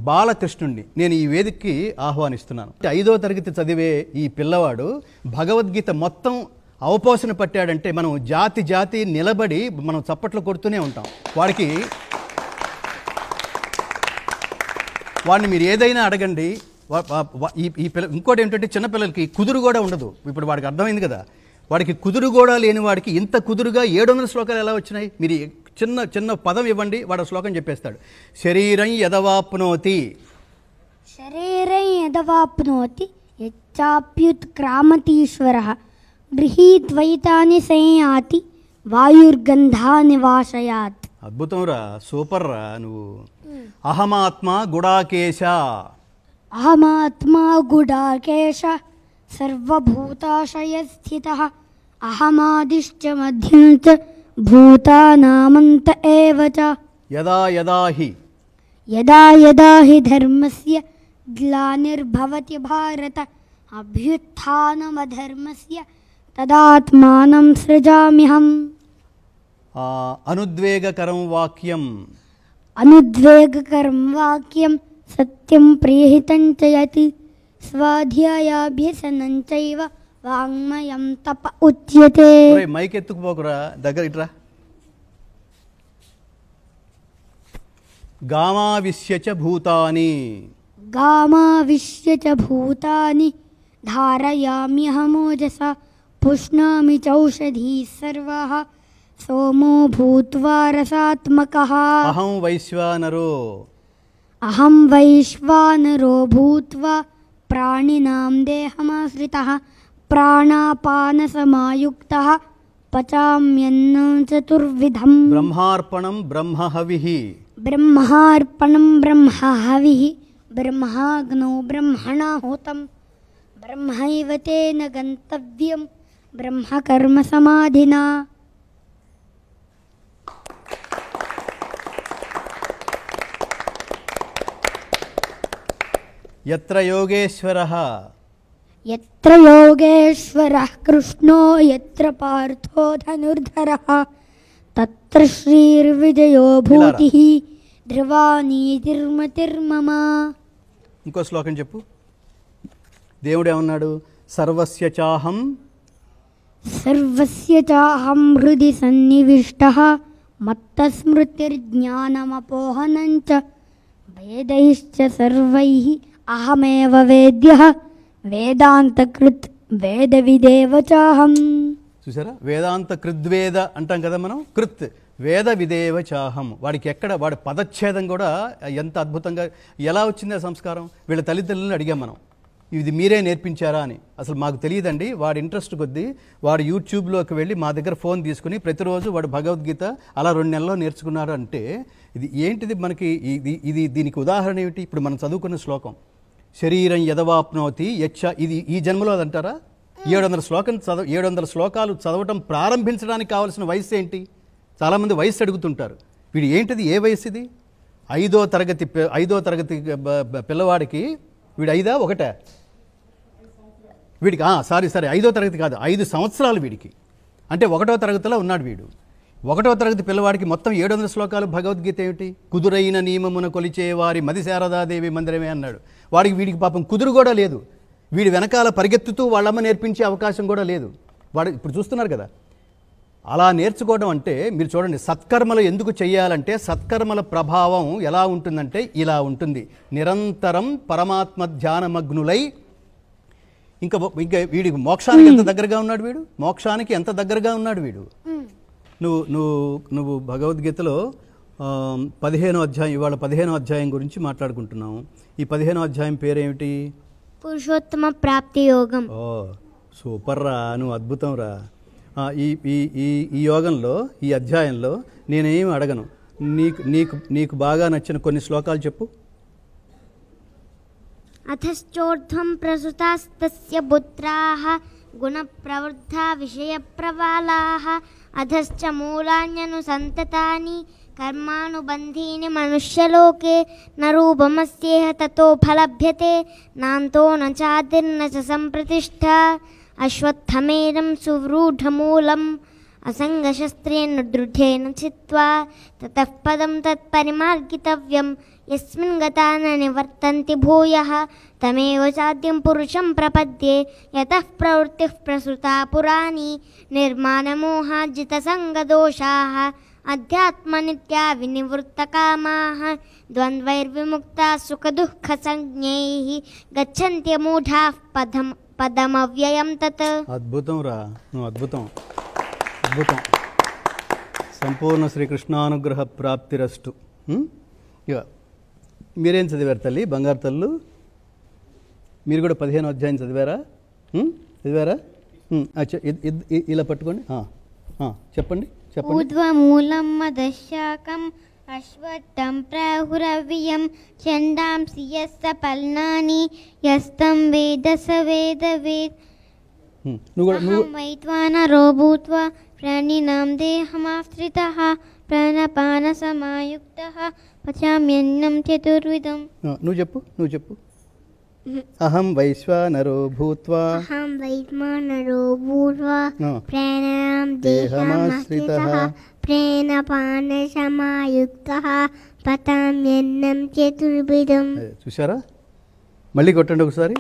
బాలకృష్ణుడిని నేను ఈ వేదికకి ఆహ్వానిస్తున్నాను. 5వ తరగతి చదివే ఈ పిల్లవాడు భగవద్గీత మొత్తం అవపోసన పట్టాడంటే మనం జాతి జాతి నిలబడి మనం చప్పట్లు కొడుతూనే ఉంటాం. వాడిని మీరు ఏదైనా అడగండి. ఈ పిల్ల ఇంకోటి ఏంటంటే చిన్నపిల్లలకి కుదురు కూడా ఉండదు. ఇప్పుడు వాడికి అర్థమైంది కదా, వాడికి కుదురు కూడా లేని వాడికి ఇంత కుదురుగా 700 శ్లోకాలు ఎలా వచ్చినాయి? మీరు చిన్న చిన్న పదం ఇవ్వండి, వాడు శ్లోకం చెప్పేస్తాడు. శరీరం యదవాప్నోతి శరీరం యదవాప్నోతి యచ్చాప్యుత్క్రామతీశ్వరః గృహీత్వైతాని సంయాతి వాయుర్గంధా నివాసయాత్. అద్భుతం రా, సూపర్ రా నువ్వు. అహమాత్మ గుడాకేశ అహమాత్మా గుడాకేశ సర్వభూతాశయ స్థితః అహమాదిశ్చ మధ్యం చ భూతానామంత ఏవ చ. యదా యదా హి ధర్మస్య గ్లానిర్భవతి భారత అభ్యుత్థానమధర్మస్య తదాత్మానం సృజామ్యహం. అనుద్వేగకరం వాక్యం సత్యం ప్రియహితం చ యతి స్వాధ్యాయాభ్యసనం చైవ వాంగ్మయం తప ఉచ్యతే. మైక్ ఎత్తుకుపోకురా, దగ్గర ఇట్రా. గామావిశ్య చ భూతాని ధారయామ్యహమోజసా పుష్ణామి చౌషధీః సర్వాః సోమో భూత్వా రసాత్మకః. అహం వైశ్వానరో భూత్వా ప్రాణినాం దేహమాశ్రితః ప్రాణాపానసమాయుక్తః పచామ్యన్నం చతుర్విధం. బ్రహ్మార్పణం బ్రహ్మహవిః బ్రహ్మాగ్నో బ్రహ్మణాహుతం బ్రహ్మైవ తేన గంతవ్యం బ్రహ్మకర్మ సమాధినా. యత్ర యోగేశ్వరః కృష్ణో యత్ర పార్థో ధనుర్ధరః తత్ర శ్రీర్విజయో భూతిః ధ్రువా నీతిర్మతిర్మమ. ఇంకో శ్లోకం చెప్పు. దేవుడు ఏమన్నాడు? సర్వస్య చాహం హృది సన్నివిష్టః మత్తస్మృతిర్జ్ఞానమపోహనం చ వేదైశ్చ సర్వైః అహమేవ వేద్యః వేదాంతకృత్ వేద విదేవ చాహం. చూసారా, వేదాంత కృద్వేద అంటాం కదా మనం. కృత్ వేద విదేవ చాహం. వాడి పదచ్ఛేదం కూడా ఎంత అద్భుతంగా ఎలా వచ్చింది ఆ సంస్కారం. వీళ్ళ తల్లిదండ్రులను అడిగాం మనం, ఇది మీరే నేర్పించారా అని. అసలు మాకు తెలియదండి. వాడి ఇంట్రెస్ట్ కొద్దీ వాడు యూట్యూబ్లోకి వెళ్ళి మా దగ్గర ఫోన్ తీసుకుని ప్రతిరోజు వాడు భగవద్గీత అలా 2 నెలల్లో నేర్చుకున్నాడు. అంటే ఇది ఏంటిది మనకి? దీనికి ఉదాహరణ ఏమిటి? ఇప్పుడు మనం చదువుకున్న శ్లోకం శరీరం యదవాప్నోతి యచ్చ, ఇది ఈ జన్మలో అదంటారా? 700 శ్లోకాలు చదవటం ప్రారంభించడానికి కావాల్సిన వయసు ఏంటి? చాలామంది వయసు అడుగుతుంటారు. వీడు ఏంటిది, ఏ వయసు ఇది? 5వ తరగతి పిల్లవాడికి వీడు 5 1 వీడికి సారీ 5వ తరగతి కాదు, 5 సంవత్సరాలు వీడికి. అంటే 1వ తరగతిలో ఉన్నాడు వీడు. 1వ తరగతి పిల్లవాడికి మొత్తం 700 శ్లోకాలు భగవద్గీత ఏమిటి? కుదురైన నియమమున కొలిచే వారి మది శారదాదేవి మందిరమే అన్నాడు. వీడికి పాపం కుదురు కూడా లేదు. వీడి వెనకాల పరిగెత్తుతూ వాళ్ళమ్మ నేర్పించే అవకాశం కూడా లేదు. వాడు ఇప్పుడు చూస్తున్నారు కదా. అలా నేర్చుకోవడం అంటే మీరు చూడండి, సత్కర్మలు ఎందుకు చేయాలంటే సత్కర్మల ప్రభావం ఎలా ఉంటుందంటే ఇలా ఉంటుంది. నిరంతరం పరమాత్మ ధ్యానమగ్నులై ఇంకా వీడికి మోక్షానికి ఎంత దగ్గరగా ఉన్నాడు వీడు. మోక్షానికి ఎంత దగ్గరగా ఉన్నాడు వీడు. నువ్వు భగవద్గీతలో 15వ అధ్యాయం, ఇవాళ 15వ అధ్యాయం గురించి మాట్లాడుకుంటున్నాము. ఈ 15వ అధ్యాయం పేరేమిటి? పురుషోత్తమ ప్రాప్తి యోగం. ఓ సూపర్ రా, నువ్వు అద్భుతం రా. ఈ యోగంలో, ఈ అధ్యాయంలో నేనేమి అడగను, నీకు బాగా నచ్చిన కొన్ని శ్లోకాలు చెప్పు. అథశ్చోర్ధ్వం ప్రసుతాస్తస్య పుత్రాః గుణప్రవృద్ధా విషయప్రవాలాః అధశ్చ మూలాన్యనుసంతతాని కర్మానుబంధీని మనుష్యలోకే న రూపమస్యేహ తతో ఫలభ్యతే నాంతో న చాదిర్న చ సంప్రతిష్ఠ అశ్వత్థమేనం సువృఢమూలం అసంగశస్త్రేణ దృఢేన చిత్వా తతః పదం తత్పరిమార్గితవ్యం యస్మిన్ గతా న నివర్తంతి భూయః తమేవ చాద్యం పురుషం ప్రపద్యే యతః ప్రవృత్తిః ప్రసృతా పురాణి నిర్మాణమోహాజిత సంగదోషాః అధ్యాత్మనిత్యా వినివృత్తకామాః ద్వంద్వైర్విముక్తా సుఖదుఃఖసంజ్ఞైః గచ్చన్త్యమూఢాః పదమవ్యయం తత్. అద్భుతం రా, నువ్వు అద్భుతం, అద్భుతం. సంపూర్ణ శ్రీకృష్ణానుగ్రహ ప్రాప్తిరస్తు. ఇక మీరేం చదివారు తల్లి, బంగారు తల్లు? మీరు కూడా 15వ అధ్యాయం చదివారా? చదివారా? ఇలా పట్టుకోండి, చెప్పండి చెప్పండి. ఊర్ధ్వమూలం మదశాకం అశ్వత్థం ప్రాహురవ్యయం ఛందాంసి యస్య పల్నాని యస్తం వేద స వేదవేద్. అహం వైద్వానరో భూత్వా ప్రాణినాం దేహమాశ్రితః ప్రాణపానసమాయుక్తః పచామ్యన్నం చతుర్విధం. నువ్వు చెప్పు. అహం వైశ్వానరో భూత్వా ప్రాణాం దేహమాశ్రితః ప్రాణపానసమాయుక్తః పచామ్యన్నం చతుర్విధం. చూసారా? మళ్ళీ కొట్టండి ఒకసారి.